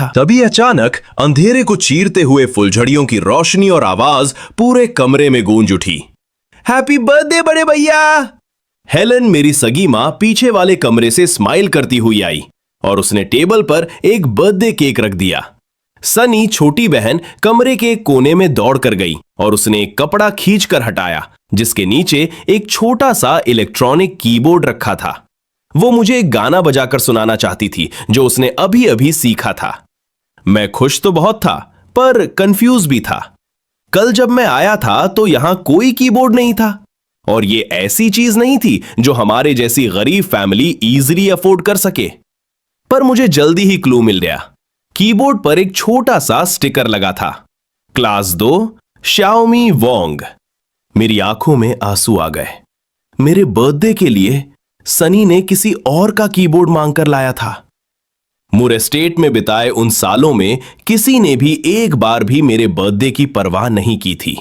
था। तभी अचानक अंधेरे को चीरते हुए फुलझड़ियों की रोशनी और आवाज पूरे कमरे में गूंज उठी। हैप्पी बर्थडे बड़े भैया। हेलन, मेरी सगी मां, पीछे वाले कमरे से स्माइल करती हुई आई और उसने टेबल पर एक बर्थडे केक रख दिया। सनी, छोटी बहन, कमरे के एक कोने में दौड़ कर गई और उसने एक कपड़ा खींचकर हटाया जिसके नीचे एक छोटा सा इलेक्ट्रॉनिक कीबोर्ड रखा था। वो मुझे एक गाना बजाकर सुनाना चाहती थी जो उसने अभी अभी सीखा था। मैं खुश तो बहुत था पर कंफ्यूज भी था। कल जब मैं आया था तो यहां कोई कीबोर्ड नहीं था और ये ऐसी चीज नहीं थी जो हमारे जैसी गरीब फैमिली इजीली अफोर्ड कर सके। पर मुझे जल्दी ही क्लू मिल गया। कीबोर्ड पर एक छोटा सा स्टिकर लगा था, क्लास 2 श्याओमी वोंग। मेरी आंखों में आंसू आ गए। मेरे बर्थडे के लिए सनी ने किसी और का कीबोर्ड मांगकर लाया था। मुर एस्टेट में बिताए उन सालों में किसी ने भी एक बार भी मेरे बर्थडे की परवाह नहीं की थी।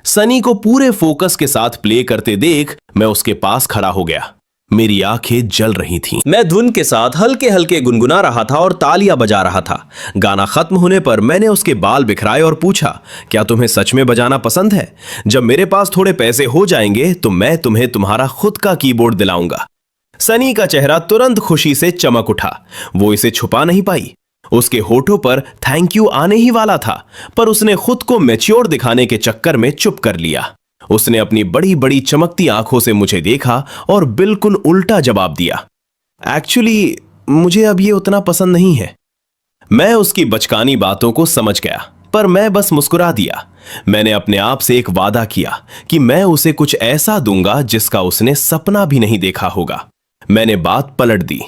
सनी को पूरे फोकस के साथ प्ले करते देख मैं उसके पास खड़ा हो गया। मेरी आंखें जल रही थीं। मैं धुन के साथ हल्के हल्के गुनगुना रहा था और तालियां बजा रहा था। गाना खत्म होने पर मैंने उसके बाल बिखराए और पूछा, क्या तुम्हें सच में बजाना पसंद है? जब मेरे पास थोड़े पैसे हो जाएंगे तो मैं तुम्हें तुम्हारा खुद का कीबोर्ड दिलाऊंगा। सनी का चेहरा तुरंत खुशी से चमक उठा। वो इसे छुपा नहीं पाई। उसके होठों पर थैंक यू आने ही वाला था पर उसने खुद को मैच्योर दिखाने के चक्कर में चुप कर लिया। उसने अपनी बड़ी बड़ी चमकती आंखों से मुझे देखा और बिल्कुल उल्टा जवाब दिया, एक्चुअली मुझे अब ये उतना पसंद नहीं है। मैं उसकी बचकानी बातों को समझ गया पर मैं बस मुस्कुरा दिया। मैंने अपने आप से एक वादा किया कि मैं उसे कुछ ऐसा दूंगा जिसका उसने सपना भी नहीं देखा होगा। मैंने बात पलट दी।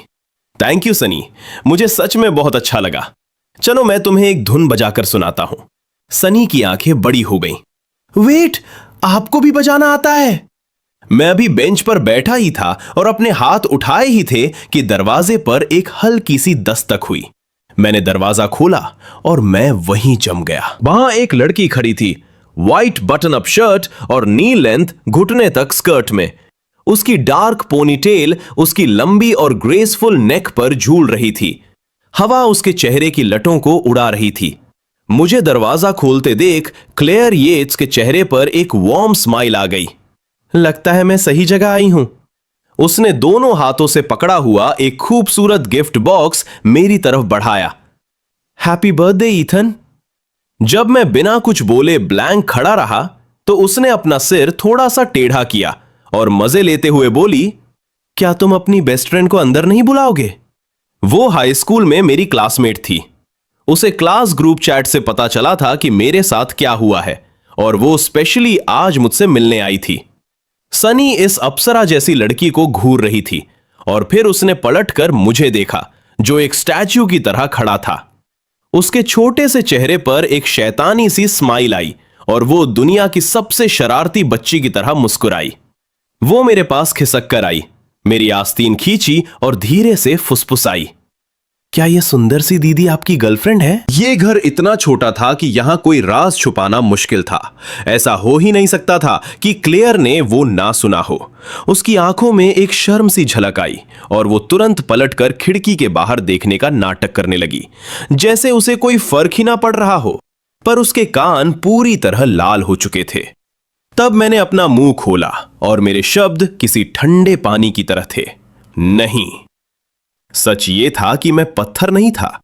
थैंक यू सनी, मुझे सच में बहुत अच्छा लगा। चलो मैं तुम्हें एक धुन बजाकर सुनाता हूं। सनी की आंखें बड़ी हो गईं। वेट, आपको भी बजाना आता है? मैं अभी बेंच पर बैठा ही था और अपने हाथ उठाए ही थे कि दरवाजे पर एक हल्की सी दस्तक हुई। मैंने दरवाजा खोला और मैं वहीं जम गया। वहां एक लड़की खड़ी थी, व्हाइट बटन अप शर्ट और नी लेंथ घुटने तक स्कर्ट में। उसकी डार्क पोनीटेल उसकी लंबी और ग्रेसफुल नेक पर झूल रही थी। हवा उसके चेहरे की लटों को उड़ा रही थी। मुझे दरवाजा खोलते देख क्लेयर येट्स के चेहरे पर एक वार्म स्माइल आ गई। लगता है मैं सही जगह आई हूं। उसने दोनों हाथों से पकड़ा हुआ एक खूबसूरत गिफ्ट बॉक्स मेरी तरफ बढ़ाया। Happy birthday Ethan. जब मैं बिना कुछ बोले ब्लैंक खड़ा रहा तो उसने अपना सिर थोड़ा सा टेढ़ा किया और मजे लेते हुए बोली, क्या तुम अपनी बेस्ट फ्रेंड को अंदर नहीं बुलाओगे? वो हाई स्कूल में मेरी क्लासमेट थी। उसे क्लास ग्रुप चैट से पता चला था कि मेरे साथ क्या हुआ है और वो स्पेशली आज मुझसे मिलने आई थी। सनी इस अप्सरा जैसी लड़की को घूर रही थी और फिर उसने पलटकर मुझे देखा जो एक स्टैच्यू की तरह खड़ा था। उसके छोटे से चेहरे पर एक शैतानी सी स्माइल आई और वो दुनिया की सबसे शरारती बच्ची की तरह मुस्कुराई। वो मेरे पास खिसक कर आई, मेरी आस्तीन खींची और धीरे से फुसफुसाई, क्या ये सुंदर सी दीदी आपकी गर्लफ्रेंड है? ये घर इतना छोटा था कि यहां कोई राज छुपाना मुश्किल था। ऐसा हो ही नहीं सकता था कि क्लेयर ने वो ना सुना हो। उसकी आंखों में एक शर्म सी झलक आई और वो तुरंत पलटकर खिड़की के बाहर देखने का नाटक करने लगी, जैसे उसे कोई फर्क ही ना पड़ रहा हो। पर उसके कान पूरी तरह लाल हो चुके थे। तब मैंने अपना मुंह खोला और मेरे शब्द किसी ठंडे पानी की तरह थे। नहीं, सच ये था कि मैं पत्थर नहीं था।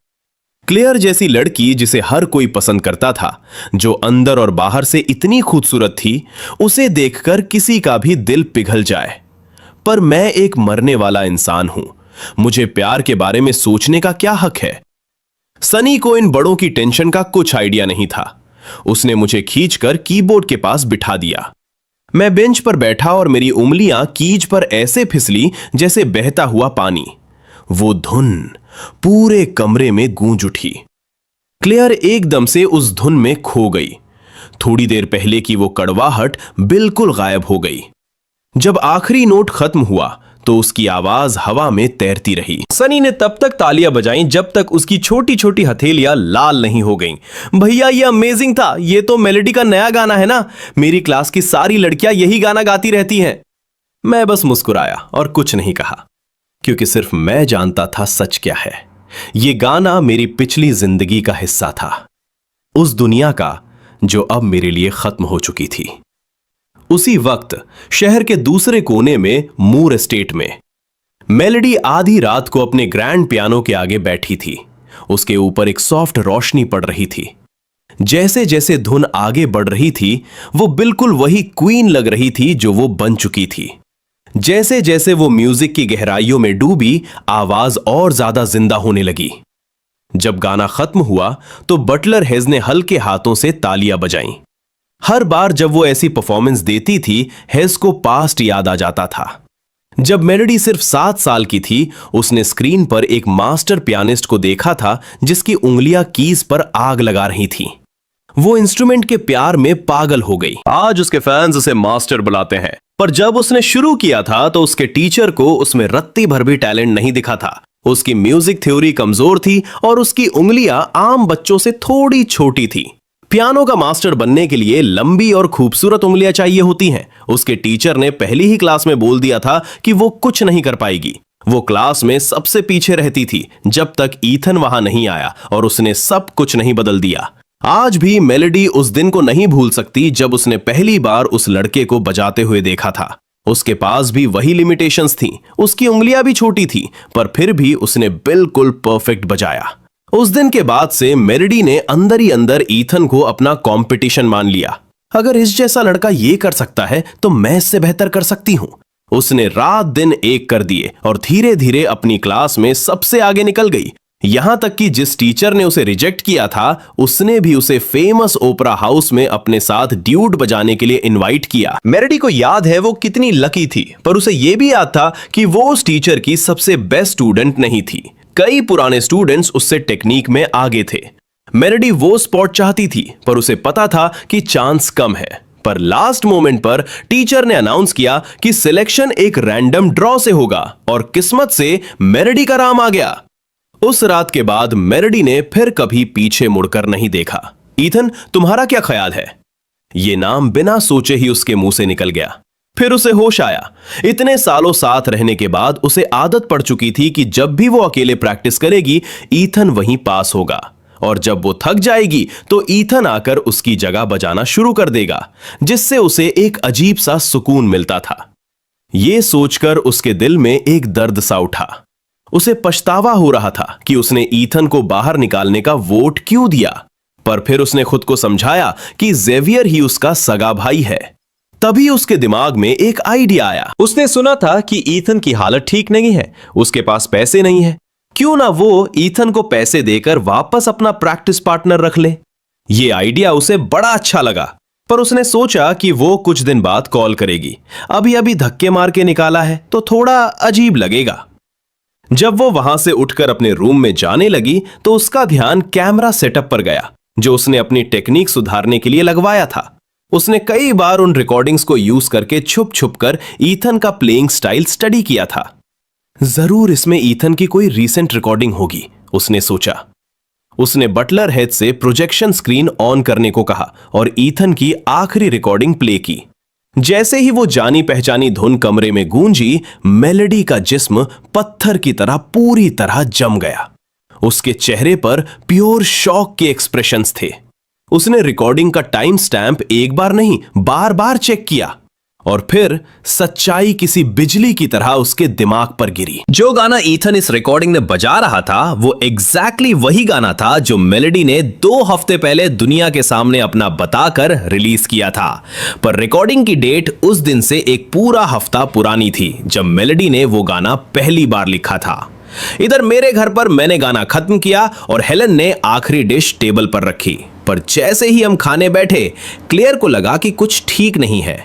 क्लेयर जैसी लड़की जिसे हर कोई पसंद करता था, जो अंदर और बाहर से इतनी खूबसूरत थी, उसे देखकर किसी का भी दिल पिघल जाए। पर मैं एक मरने वाला इंसान हूं। मुझे प्यार के बारे में सोचने का क्या हक है? सनी को इन बड़ों की टेंशन का कुछ आइडिया नहीं था। उसने मुझे खींचकर कीबोर्ड के पास बिठा दिया। मैं बेंच पर बैठा और मेरी उंगलियां कीज पर ऐसे फिसली जैसे बहता हुआ पानी। वो धुन पूरे कमरे में गूंज उठी। क्लेयर एकदम से उस धुन में खो गई। थोड़ी देर पहले की वो कड़वाहट बिल्कुल गायब हो गई। जब आखिरी नोट खत्म हुआ तो उसकी आवाज हवा में तैरती रही। सनी ने तब तक तालियां बजाईं जब तक उसकी छोटी छोटी हथेलियां लाल नहीं हो गईं। भैया ये अमेजिंग था, ये तो मेलोडी का नया गाना है ना? मेरी क्लास की सारी लड़कियां यही गाना गाती रहती हैं। मैं बस मुस्कुराया और कुछ नहीं कहा, क्योंकि सिर्फ मैं जानता था सच क्या है। ये गाना मेरी पिछली जिंदगी का हिस्सा था, उस दुनिया का जो अब मेरे लिए खत्म हो चुकी थी। उसी वक्त शहर के दूसरे कोने में मूर एस्टेट में मेलेडी आधी रात को अपने ग्रैंड पियानो के आगे बैठी थी। उसके ऊपर एक सॉफ्ट रोशनी पड़ रही थी। जैसे जैसे धुन आगे बढ़ रही थी वो बिल्कुल वही क्वीन लग रही थी जो वो बन चुकी थी। जैसे जैसे वो म्यूजिक की गहराइयों में डूबी, आवाज और ज्यादा जिंदा होने लगी। जब गाना खत्म हुआ तो बटलर हेज ने हल्के हाथों से तालियां बजाईं। हर बार जब वो ऐसी परफॉर्मेंस देती थी, हेज को पास्ट याद आ जाता था। जब मेलेडी सिर्फ 7 साल की थी, उसने स्क्रीन पर एक मास्टर पियानिस्ट को देखा था जिसकी उंगलियां कीज पर आग लगा रही थीं। वो इंस्ट्रूमेंट के प्यार में पागल हो गई। आज उसके फैंस उसे मास्टर बुलाते हैं, पर जब उसने शुरू किया था तो उसके टीचर को उसमें रत्ती भर भी टैलेंट नहीं दिखा था। उसकी म्यूजिक थ्योरी कमजोर थी और उसकी उंगलियां आम बच्चों से थोड़ी छोटी थी। पियानो का मास्टर बनने के लिए लंबी और खूबसूरत उंगलियां चाहिए होती हैं। उसके टीचर ने पहली ही क्लास में बोल दिया था कि वो कुछ नहीं कर पाएगी। वो क्लास में सबसे पीछे रहती थी जब तक ईथन वहां नहीं आया और उसने सब कुछ नहीं बदल दिया। आज भी मेलेडी उस दिन को नहीं भूल सकती जब उसने पहली बार उस लड़के को बजाते हुए देखा था। उसके पास भी वही लिमिटेशंस थी, उसकी उंगलियां भी छोटी थी, पर फिर भी उसने बिल्कुल परफेक्ट बजाया। उस दिन के बाद से मेलेडी ने अंदर ही अंदर ईथन को अपना कंपटीशन मान लिया। अगर इस जैसा लड़का ये कर सकता है तो मैं इससे बेहतर कर सकती हूं। उसने रात दिन एक कर दिए और धीरे धीरे अपनी क्लास में सबसे आगे निकल गई। यहां तक कि जिस टीचर ने उसे रिजेक्ट किया था, उसने भी उसे फेमस ओपरा हाउस में अपने साथ ड्यूट बजाने के लिए इनवाइट किया। मेलेडी को याद है वो कितनी लकी थी, पर उसे यह भी याद था कि वो उस टीचर की सबसे बेस्ट स्टूडेंट नहीं थी। कई पुराने स्टूडेंट्स उससे टेक्निक में आगे थे। मेलेडी वो स्पॉट चाहती थी, पर उसे पता था कि चांस कम है। पर लास्ट मोमेंट पर टीचर ने अनाउंस किया कि सिलेक्शन एक रैंडम ड्रॉ से होगा और किस्मत से मेलेडी का नाम आ गया। उस रात के बाद मेलेडी ने फिर कभी पीछे मुड़कर नहीं देखा। ईथन, तुम्हारा क्या ख्याल है? यह नाम बिना सोचे ही उसके मुंह से निकल गया। फिर उसे होश आया। इतने सालों साथ रहने के बाद उसे आदत पड़ चुकी थी कि जब भी वो अकेले प्रैक्टिस करेगी, ईथन वहीं पास होगा, और जब वो थक जाएगी तो ईथन आकर उसकी जगह बजाना शुरू कर देगा, जिससे उसे एक अजीब सा सुकून मिलता था। ये सोचकर उसके दिल में एक दर्द सा उठा। उसे पछतावा हो रहा था कि उसने ईथन को बाहर निकालने का वोट क्यों दिया, पर फिर उसने खुद को समझाया कि जेवियर ही उसका सगा भाई है। तभी उसके दिमाग में एक आइडिया आया। उसने सुना था कि ईथन की हालत ठीक नहीं है, उसके पास पैसे नहीं है। क्यों ना वो ईथन को पैसे देकर वापस अपना प्रैक्टिस पार्टनर रख ले। ये आइडिया उसे बड़ा अच्छा लगा, पर उसने सोचा कि वो कुछ दिन बाद कॉल करेगी। अभी अभी धक्के मार के निकाला है तो थोड़ा अजीब लगेगा। जब वो वहां से उठकर अपने रूम में जाने लगी तो उसका ध्यान कैमरा सेटअप पर गया जो उसने अपनी टेक्निक सुधारने के लिए लगवाया था। उसने कई बार उन रिकॉर्डिंग्स को यूज करके छुप छुप कर ईथन का प्लेइंग स्टाइल स्टडी किया था। जरूर इसमें ईथन की कोई रीसेंट रिकॉर्डिंग होगी, उसने सोचा। उसने बटलर हेड से प्रोजेक्शन स्क्रीन ऑन करने को कहा और ईथन की आखिरी रिकॉर्डिंग प्ले की। जैसे ही वो जानी पहचानी धुन कमरे में गूंजी, मेलेडी का जिस्म पत्थर की तरह पूरी तरह जम गया। उसके चेहरे पर प्योर शॉक के एक्सप्रेशंस थे। उसने रिकॉर्डिंग का टाइम स्टैंप एक बार नहीं बार बार चेक किया और फिर सच्चाई किसी बिजली की तरह उसके दिमाग पर गिरी। जो गाना ईथन इस रिकॉर्डिंग में बजा रहा था वो एग्जैक्टली वही गाना था जो मेलेडी ने 2 हफ्ते पहले दुनिया के सामने अपना बताकर रिलीज किया था। पर रिकॉर्डिंग की डेट उस दिन से एक पूरा हफ्ता पुरानी थी जब मेलेडी ने वो गाना पहली बार लिखा था। इधर मेरे घर पर मैंने गाना खत्म किया और हेलन ने आखिरी डिश टेबल पर रखी। पर जैसे ही हम खाने बैठे, क्लेयर को लगा कि कुछ ठीक नहीं है।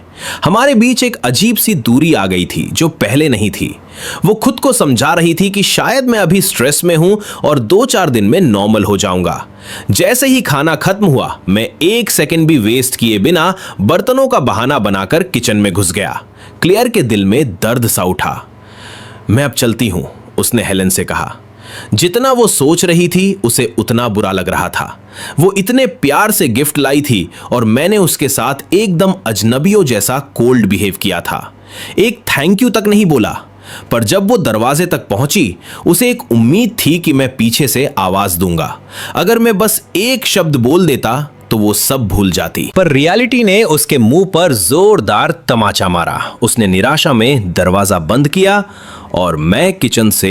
हमारे बीच एक अजीब सी दूरी आ गई थी जो पहले नहीं थी। वो खुद को समझा रही थी कि शायद मैं अभी स्ट्रेस में हूं और 2-4 दिन में नॉर्मल हो जाऊंगा। जैसे ही खाना खत्म हुआ, मैं 1 सेकंड भी वेस्ट किए बिना बर्तनों का बहाना बनाकर किचन में घुस गया। क्लेयर के दिल में दर्द सा उठा। मैं अब चलती हूं, उसने हेलन से कहा। जितना वो सोच रही थी उसे उतना बुरा लग रहा था। वो इतने प्यार से गिफ्ट लाई थी और मैंने उसके साथ एकदम अजनबियों जैसा कोल्ड बिहेव किया था। एक थैंक यू तक नहीं बोला। पर जब वो दरवाजे तक पहुंची, उसे एक उम्मीद थी कि मैं पीछे से आवाज दूंगा। अगर मैं बस एक शब्द बोल देता तो वो सब भूल जाती। पर रियलिटी ने उसके मुंह पर जोरदार तमाचा मारा। उसने निराशा में दरवाजा बंद किया और मैं किचन से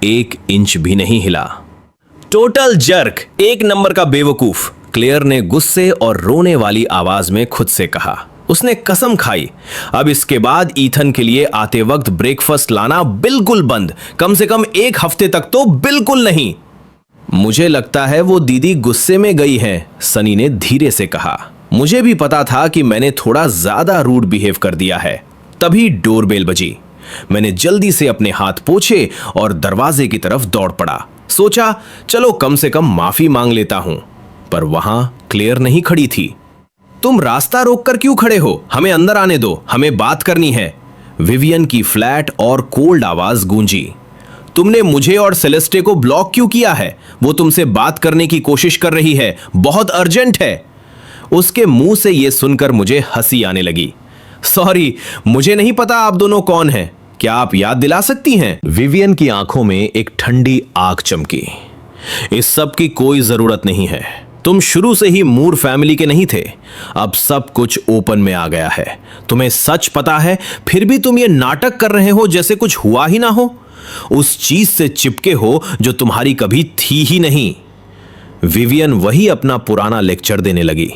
1 इंच भी नहीं हिला। टोटल जर्क, 1 नंबर का बेवकूफ, क्लेयर ने गुस्से और रोने वाली आवाज में खुद से कहा। उसने कसम खाई, अब इसके बाद ईथन के लिए आते वक्त ब्रेकफास्ट लाना बिल्कुल बंद, कम से कम 1 हफ्ते तक तो बिल्कुल नहीं। मुझे लगता है वो दीदी गुस्से में गई है, सनी ने धीरे से कहा। मुझे भी पता था कि मैंने थोड़ा ज्यादा रूड बिहेव कर दिया है। तभी डोरबेल बजी। मैंने जल्दी से अपने हाथ पोंछे और दरवाजे की तरफ दौड़ पड़ा। सोचा चलो कम से कम माफी मांग लेता हूं, पर वहां क्लेयर नहीं खड़ी थी। तुम रास्ता रोककर क्यों खड़े हो? हमें अंदर आने दो, हमें बात करनी है। विवियन की फ्लैट और कोल्ड आवाज गूंजी। तुमने मुझे और सेलेस्टे को ब्लॉक क्यों किया है? वो तुमसे बात करने की कोशिश कर रही है, बहुत अर्जेंट है। उसके मुंह से यह सुनकर मुझे हंसी आने लगी। सॉरी, मुझे नहीं पता आप दोनों कौन हैं। क्या आप याद दिला सकती हैं? विवियन की आंखों में एक ठंडी आग चमकी। इस सब की कोई जरूरत नहीं है। तुम शुरू से ही मूर फैमिली के नहीं थे। अब सब कुछ ओपन में आ गया है। तुम्हें सच पता है, फिर भी तुम ये नाटक कर रहे हो जैसे कुछ हुआ ही ना हो। उस चीज से चिपके हो जो तुम्हारी कभी थी ही नहीं। विवियन वही अपना पुराना लेक्चर देने लगी।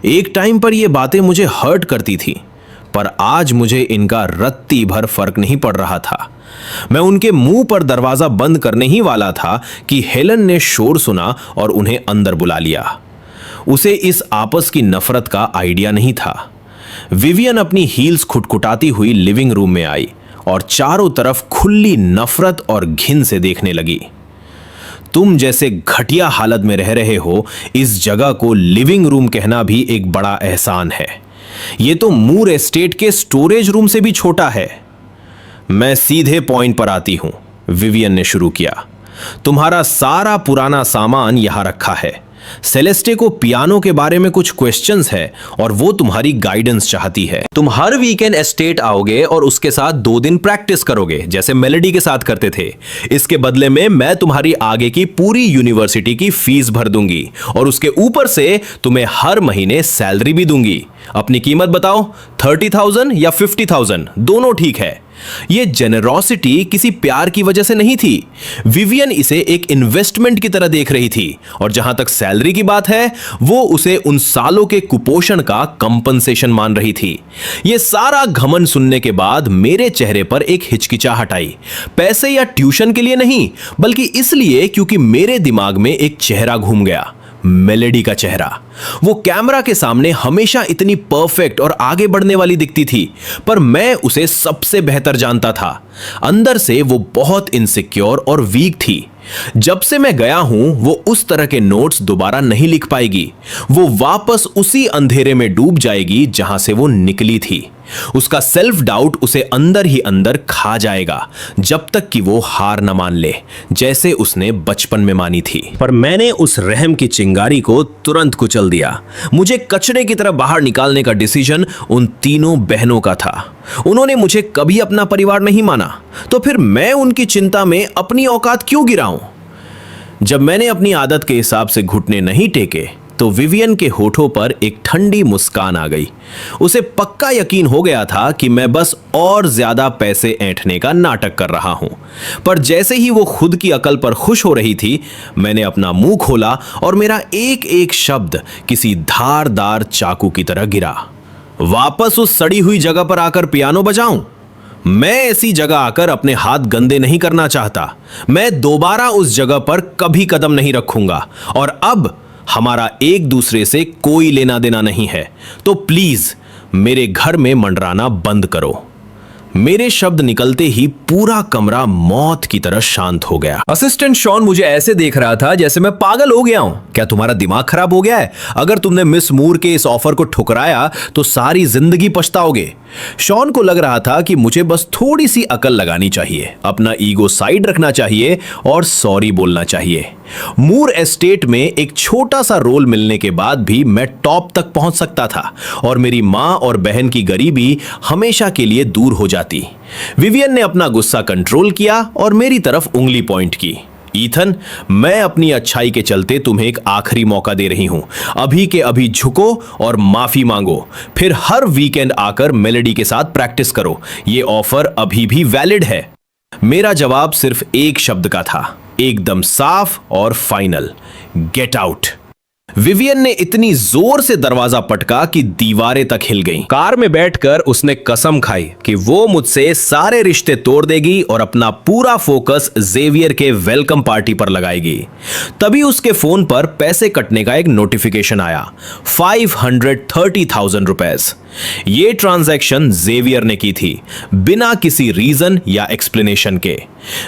एक टाइम पर ये बातें मुझे हर्ट करती थी, पर आज मुझे इनका रत्ती भर फर्क नहीं पड़ रहा था। मैं उनके मुंह पर दरवाजा बंद करने ही वाला था कि हेलन ने शोर सुना और उन्हें अंदर बुला लिया। उसे इस आपस की नफरत का आइडिया नहीं था। विवियन अपनी हील्स खुटखुटाती हुई लिविंग रूम में आई और चारों तरफ खुली नफरत और घिन से देखने लगी। तुम जैसे घटिया हालत में रह रहे हो, इस जगह को लिविंग रूम कहना भी एक बड़ा एहसान है। यह तो मूर एस्टेट के स्टोरेज रूम से भी छोटा है। मैं सीधे पॉइंट पर आती हूं, विवियन ने शुरू किया। तुम्हारा सारा पुराना सामान यहां रखा है। सेलेस्टे को पियानो के बारे में कुछ क्वेश्चंस है और वो तुम्हारी गाइडेंस चाहती है। तुम हर वीकेंड एस्टेट आओगे और उसके साथ 2 दिन प्रैक्टिस करोगे, जैसे मेलोडी के साथ करते थे। इसके बदले में मैं तुम्हारी आगे की पूरी यूनिवर्सिटी की फीस भर दूंगी और उसके ऊपर से तुम्हें हर महीने सैलरी भी दूंगी। अपनी कीमत बताओ, 30,000 या 50,000, दोनों ठीक है। ये जेनरोसिटी किसी प्यार की वजह से नहीं थी। विवियन इसे एक इन्वेस्टमेंट की तरह देख रही थी और जहां तक सैलरी की बात है, वो उसे उन सालों के कुपोषण का कंपनसेशन मान रही थी। ये सारा घमंड सुनने के बाद मेरे चेहरे पर एक हिचकिचाहट आई। पैसे या ट्यूशन के लिए नहीं, बल्कि इसलिए क्योंकि मेरे दिमाग में एक चेहरा घूम गया, मेलेडी का चेहरा। वो कैमरा के सामने हमेशा इतनी परफेक्ट और आगे बढ़ने वाली दिखती थी, पर मैं उसे सबसे बेहतर जानता था। अंदर से वो बहुत इनसिक्योर और वीक थी। जब से मैं गया हूं, वो उस तरह के नोट्स दोबारा नहीं लिख पाएगी। वो वापस उसी अंधेरे में डूब जाएगी जहां से वो निकली थी। उसका सेल्फ डाउट उसे अंदर ही अंदर खा जाएगा, जब तक कि वो हार न मान ले, जैसे उसने बचपन में मानी थी। पर मैंने उस रहम की चिंगारी को तुरंत कुचल दिया। मुझे कचरे की तरह बाहर निकालने का डिसीजन उन तीनों बहनों का था। उन्होंने मुझे कभी अपना परिवार नहीं माना, तो फिर मैं उनकी चिंता में अपनी औकात क्यों गिराऊं? जब मैंने अपनी आदत के हिसाब से घुटने नहीं टेके, तो विवियन के होठों पर एक ठंडी मुस्कान आ गई। उसे पक्का यकीन हो गया था कि मैं बस और ज्यादा पैसे ऐंठने का नाटक कर रहा हूं। पर जैसे ही वो खुद की अकल पर खुश हो रही थी, मैंने अपना मुंह खोला और मेरा एक एक शब्द किसी धारदार चाकू की तरह गिरा। वापस उस सड़ी हुई जगह पर आकर पियानो बजाऊं? मैं ऐसी जगह आकर अपने हाथ गंदे नहीं करना चाहता। मैं दोबारा उस जगह पर कभी कदम नहीं रखूंगा। और अब हमारा एक दूसरे से कोई लेना देना नहीं है, तो प्लीज मेरे घर में मंडराना बंद करो। मेरे शब्द निकलते ही पूरा कमरा मौत की तरह शांत हो गया। असिस्टेंट शॉन मुझे ऐसे देख रहा था जैसे मैं पागल हो गया हूं। क्या तुम्हारा दिमाग खराब हो गया है? अगर तुमने मिस मूर के इस ऑफर को ठुकराया तो सारी जिंदगी पछताओगे। शॉन को लग रहा था कि मुझे बस थोड़ी सी अकल लगानी चाहिए, अपना ईगो साइड रखना चाहिए और सॉरी बोलना चाहिए। मूर एस्टेट में एक छोटा सा रोल मिलने के बाद भी मैं टॉप तक पहुंच सकता था और मेरी मां और बहन की गरीबी हमेशा के लिए दूर हो जाती जाती। विवियन ने अपना गुस्सा कंट्रोल किया और मेरी तरफ उंगली पॉइंट की। ईथन, मैं अपनी अच्छाई के चलते तुम्हें एक आखिरी मौका दे रही हूं। अभी के अभी झुको और माफी मांगो, फिर हर वीकेंड आकर मेलेडी के साथ प्रैक्टिस करो। ये ऑफर अभी भी वैलिड है। मेरा जवाब सिर्फ एक शब्द का था, एकदम साफ और फाइनल, गेट आउट। विवियन ने इतनी जोर से दरवाजा पटका कि दीवारें तक हिल गईं। कार में बैठकर उसने कसम खाई कि वो मुझसे सारे रिश्ते तोड़ देगी और अपना पूरा फोकस जेवियर के वेलकम पार्टी पर लगाएगी। तभी उसके फोन पर पैसे कटने का एक नोटिफिकेशन आया, 530,000 रुपए। ये ट्रांजैक्शन जेवियर ने की थी, बिना किसी रीजन या एक्सप्लेनेशन के।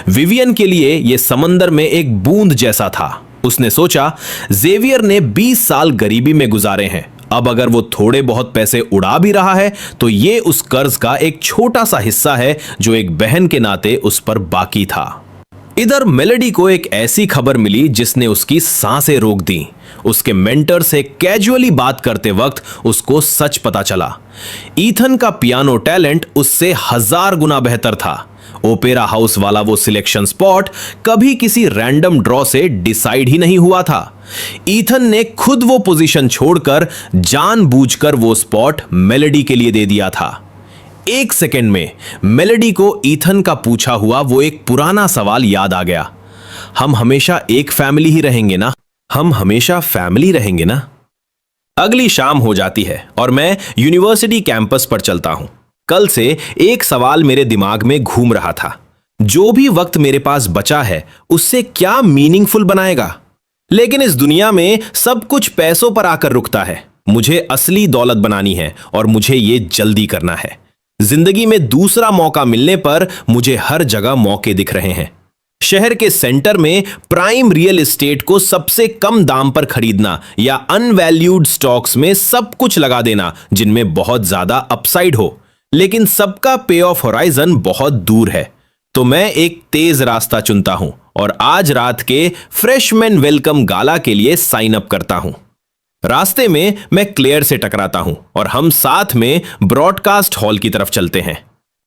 विवियन के लिए यह समंदर में एक बूंद जैसा था। उसने सोचा, जेवियर ने 20 साल गरीबी में गुजारे हैं, अब अगर वो थोड़े बहुत पैसे उड़ा भी रहा है तो ये उस कर्ज का एक छोटा सा हिस्सा है जो एक बहन के नाते उस पर बाकी था। इधर मेलेडी को एक ऐसी खबर मिली जिसने उसकी सांसें रोक दी। उसके मेंटर से कैजुअली बात करते वक्त उसको सच पता चला, ईथन का पियानो टैलेंट उससे 1000 गुना बेहतर था। ओपेरा हाउस वाला वो सिलेक्शन स्पॉट कभी किसी रैंडम ड्रॉ से डिसाइड ही नहीं हुआ था। ईथन ने खुद वो पोजीशन छोड़कर जानबूझकर वो स्पॉट मेलेडी के लिए दे दिया था। एक सेकंड में मेलेडी को ईथन का पूछा हुआ वो एक पुराना सवाल याद आ गया, हम हमेशा एक फैमिली ही रहेंगे ना? हम हमेशा फैमिली रहेंगे ना? अगली शाम हो जाती है और मैं यूनिवर्सिटी कैंपस पर चलता हूं। कल से एक सवाल मेरे दिमाग में घूम रहा था, जो भी वक्त मेरे पास बचा है उससे क्या मीनिंगफुल बनाएगा? लेकिन इस दुनिया में सब कुछ पैसों पर आकर रुकता है। मुझे असली दौलत बनानी है और मुझे ये जल्दी करना है। जिंदगी में दूसरा मौका मिलने पर मुझे हर जगह मौके दिख रहे हैं। शहर के सेंटर में प्राइम रियल एस्टेट को सबसे कम दाम पर खरीदना या अनवैल्यूड स्टॉक्स में सब कुछ लगा देना जिनमें बहुत ज्यादा अपसाइड हो, लेकिन सबका पे ऑफ होराइजन बहुत दूर है। तो मैं एक तेज रास्ता चुनता हूं और आज रात के फ्रेशमैन वेलकम गाला के लिए साइन अप करता हूं। रास्ते में मैं क्लेयर से टकराता हूं और हम साथ में ब्रॉडकास्ट हॉल की तरफ चलते हैं।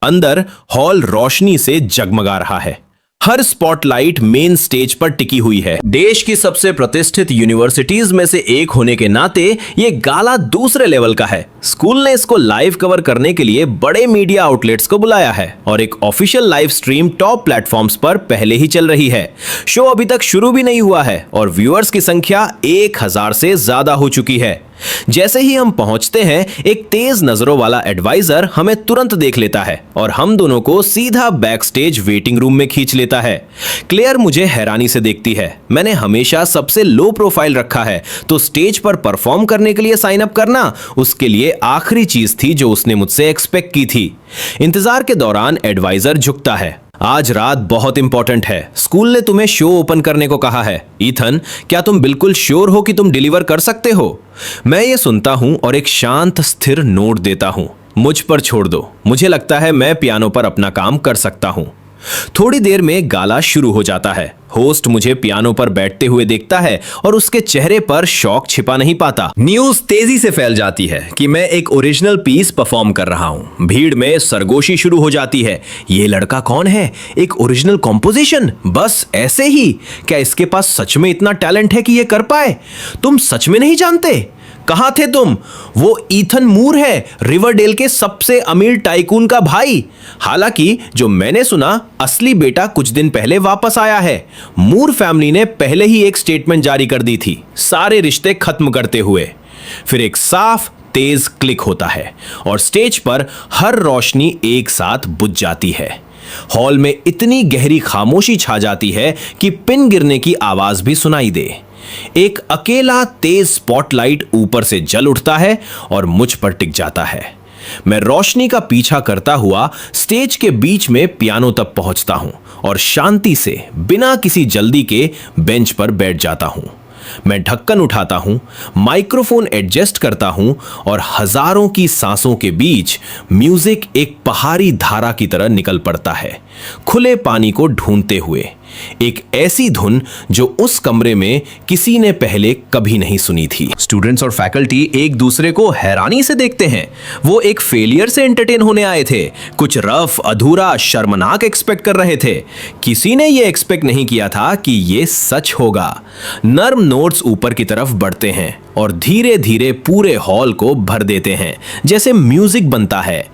अंदर हॉल रोशनी से जगमगा रहा है। हर स्पॉटलाइट मेन स्टेज पर टिकी हुई है। देश की सबसे प्रतिष्ठित यूनिवर्सिटीज में से एक होने के नाते ये गाला दूसरे लेवल का है। स्कूल ने इसको लाइव कवर करने के लिए बड़े मीडिया आउटलेट्स को बुलाया है और एक official live stream top platforms पर पहले ही चल रही है। शो अभी तक शुरू भी नहीं हुआ है और व्यूअर्स की संख्या 1000 से ज्यादा हो चुकी है। जैसे ही हम पहुंचते हैं, एक तेज नजरों वाला एडवाइजर हमें तुरंत देख लेता है और हम दोनों को सीधा बैक स्टेज वेटिंग रूम में खींच लेता है। क्लेयर मुझे हैरानी से देखती है। मैंने हमेशा सबसे लो प्रोफाइल रखा है, तो स्टेज पर परफॉर्म करने के लिए साइन अप करना उसके लिए आखिरी चीज थी जो उसने मुझसे एक्सपेक्ट की थी। इंतजार के दौरान एडवाइजर झुकता है। आज रात बहुत इंपॉर्टेंट है, स्कूल ने तुम्हें शो ओपन करने को कहा है। ईथन, क्या तुम बिल्कुल श्योर हो कि तुम डिलीवर कर सकते हो? मैं ये सुनता हूं और एक शांत स्थिर नोट देता हूं, मुझ पर छोड़ दो, मुझे लगता है मैं पियानो पर अपना काम कर सकता हूं। थोड़ी देर में गाला शुरू हो जाता है। होस्ट मुझे पियानो पर बैठते हुए देखता है और उसके चेहरे पर शौक छिपा नहीं पाता। न्यूज तेजी से फैल जाती है कि मैं एक ओरिजिनल पीस परफॉर्म कर रहा हूं। भीड़ में सरगोशी शुरू हो जाती है। ये लड़का कौन है? एक ओरिजिनल कॉम्पोजिशन बस ऐसे ही? क्या इसके पास सच में इतना टैलेंट है कि ये कर पाए? तुम सच में नहीं जानते? कहां थे तुम? वो ईथन मूर है, रिवरडेल के सबसे अमीर टाइकून का भाई। हालांकि जो मैंने सुना, असली बेटा कुछ दिन पहले वापस आया है। मूर फैमिली ने पहले ही एक स्टेटमेंट जारी कर दी थी, सारे रिश्ते खत्म करते हुए। फिर एक साफ तेज क्लिक होता है और स्टेज पर हर रोशनी एक साथ बुझ जाती है। हॉल में इतनी गहरी खामोशी छा जाती है कि पिन गिरने की आवाज भी सुनाई दे। एक अकेला तेज स्पॉटलाइट ऊपर से जल उठता है और मुझ पर टिक जाता है। मैं रोशनी का पीछा करता हुआ स्टेज के बीच में पियानो तक पहुंचता हूं और शांति से बिना किसी जल्दी के बेंच पर बैठ जाता हूं। मैं ढक्कन उठाता हूं, माइक्रोफोन एडजस्ट करता हूं और हजारों की सांसों के बीच म्यूजिक एक पहाड़ी धारा की तरह निकल पड़ता है, खुले पानी को ढूंढते हुए। एक ऐसी धुन जो उस कमरे में किसी ने पहले कभी नहीं सुनी थी। स्टूडेंट्स और फैकल्टी एक दूसरे को हैरानी से देखते हैं। वो एक फेलियर से एंटरटेन होने आए थे, कुछ रफ, अधूरा, शर्मनाक एक्सपेक्ट कर रहे थे। किसी ने ये एक्सपेक्ट नहीं किया था कि ये सच होगा। नर्म नोट्स ऊपर की तरफ बढ़ते हैं और धीरे धीरे पूरे हॉल को भर देते हैं, जैसे म्यूजिक बनता है।